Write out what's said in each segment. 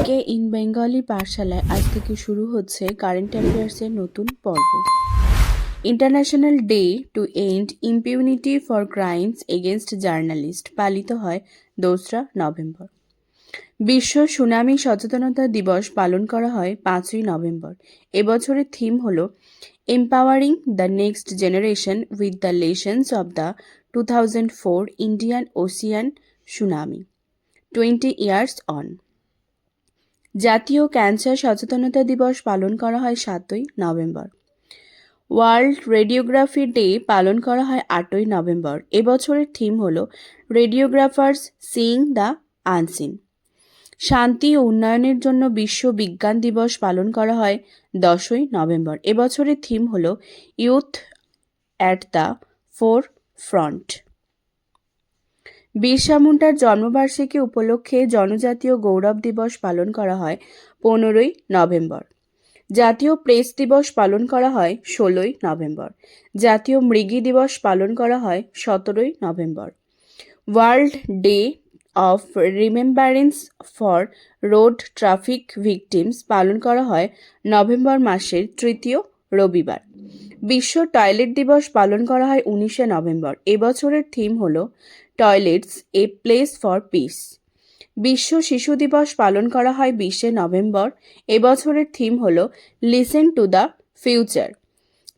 K in Bengali পাঠশালায় আজ থেকে শুরু হচ্ছে কারেন্ট অ্যাফেয়ার্সের নতুন পর্ব। International day to end impunity for crimes against journalist পালিত হয় 2রা নভেম্বর। বিশ্ব সুনামি সচেতনতা দিবস পালন করা হয় 5ই নভেম্বর। এবছরের থিম হল empowering the next generation with the lessons of the 2004 Indian Ocean tsunami 20 years on. জাতীয় ক্যান্সার সচেতনতা দিবস পালন করা হয় 7ই নভেম্বর। ওয়ার্ল্ড রেডিওগ্রাফি ডে পালন করা হয় 8ই নভেম্বর। এবছরের থিম হল রেডিওগ্রাফার্স সিইং দ্য আনসিন। শান্তি ও উন্নয়নের জন্য বিশ্ব বিজ্ঞান দিবস পালন করা হয় 10ই নভেম্বর। এবছরের থিম হল youth at the forefront. Birsa মুন্ডার জন্মবার্ষিকী উপলক্ষে জনজাতীয় গৌরব দিবস পালন করা হয় 15ই নভেম্বর। জাতীয় প্রেস দিবস পালন করা হয় 16ই নভেম্বর। জাতীয় মৃগী দিবস পালন করা হয় 17ই November. World day of remembrance for road traffic victims পালন করা হয় নভেম্বর মাসের 3য় রবিবার। বিশ্ব টয়লেট দিবস পালন করা হয় 19শে নভেম্বর। এবছরের থিম হল toilets a place for piece. বিশ্ব শিশু দিবস পালন করা হয় 20শে নভেম্বর। এবছরের থিম হল লিসেন টু দ্য ফিউচার।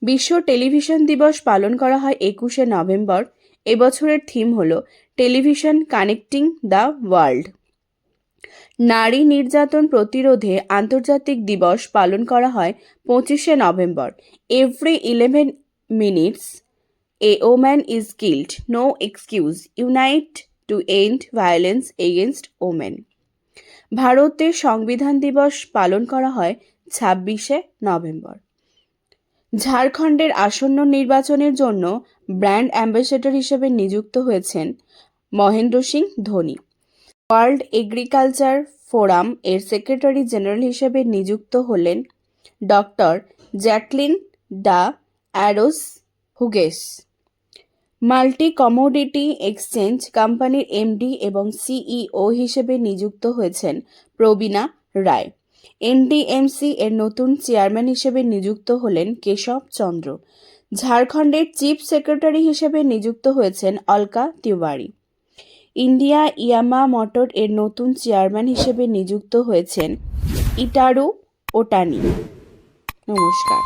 বিশ্ব টেলিভিশন দিবস পালন করা হয় 21শে নভেম্বর। এবছরের থিম হল টেলিভিশন কানেক্টিং দ্য ওয়ার্ল্ড। নারী নির্যাতন প্রতিরোধে আন্তর্জাতিক দিবস পালন করা হয় 25শে November. Every 11 minutes a woman is killed. No excuse. Unite to end violence against women. ভারতের সংবিধান দিবস পালন করা হয় 26শে নভেম্বর। ঝাড়খণ্ডের আসন্ন নির্বাচনের জন্য ব্র্যান্ড অ্যাম্বাসেডর হিসেবে নিযুক্ত হয়েছেন Mahendra Singh Dhoni. World agriculture forum এর সেক্রেটারি জেনারেল হিসেবে নিযুক্ত হলেন ডক্টর জ্যাকলিন ডা অ্যারোস হুগেস। মাল্টি কমোডিটি এক্সচেঞ্জ কোম্পানির এমডি এবং সিইও হিসেবে নিযুক্ত হয়েছেন প্রবীণা রায়। এনডিএমসি এর নতুন চেয়ারম্যান হিসেবে নিযুক্ত হলেন কেশব চন্দ্র। ঝাড়খণ্ডের চিফ সেক্রেটারি হিসেবে নিযুক্ত হয়েছেন অলকা তিওয়ারি। ইন্ডিয়া ইয়ামা মোটর এর নতুন চেয়ারম্যান হিসেবে নিযুক্ত হয়েছেন ইটারু ওটানি। নমস্কার।